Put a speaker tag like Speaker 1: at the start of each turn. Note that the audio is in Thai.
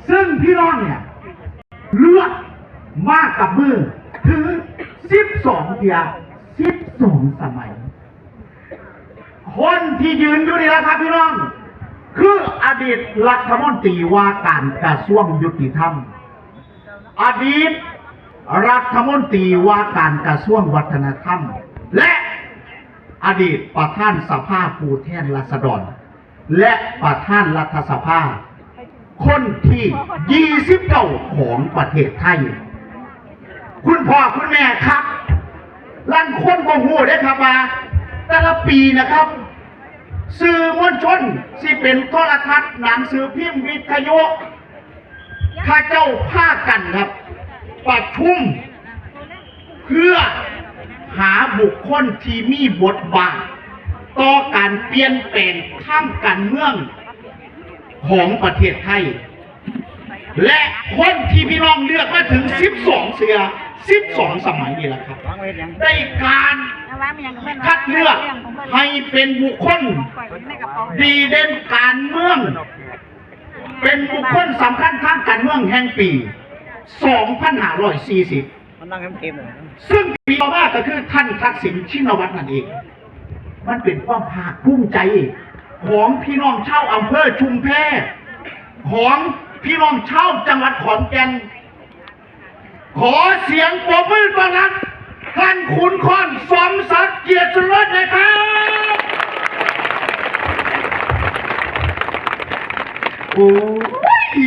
Speaker 1: ซึ่งพี่น้องเนี่ยเลือกมากกับมือถึง12 เทีย12 สมัยคนที่ยืนอยู่นี่แหละครับพี่น้องคืออดีตรัฐมนตรีว่าการกระทรวงยุติธรรมอดีตรัฐมนตรีว่าการกระทรวงวัฒนธรรมและอดีตประธานสภาผู้แทนราษฎรและประธานรัฐสภาคนที่29ของประเทศไทยคุณพ่อคุณแม่ครับลั่นคนบ่ฮู้ได้ครับว่าแต่ละปีนะครับสื่อมวลชนที่เป็นโทรทัศน์หนังสือพิมพ์วิทยุข้าเจ้าพากันครับประชุมเพื่อหาบุคคลที่มีบทบาทต่อการเปลี่ยนแปลงทางการเมืองของประเทศไทยและคนที่พี่น้องเลือกมาถึง12 เสือ12 สมัยนี่แหละครับได้การคัดเลือกให้เป็นบุคคลดีเด่นการเมืองเป็นบุคคลสำคัญทางการเมืองแห่งปี 2540 ซึ่งปีต่อมาก็คือท่านทักษิณชินวัตรนั่นเองมันเป็นความภาคภูมิใจของพี่น้องชาวอำเภอชุมแพของพี่น้องชาวจังหวัดขอนแก่นขอเสียงปรบมือต้อนรับท่านขุนขอนสมศักดิ์เกียรติสุรสเลยครับโอ้ย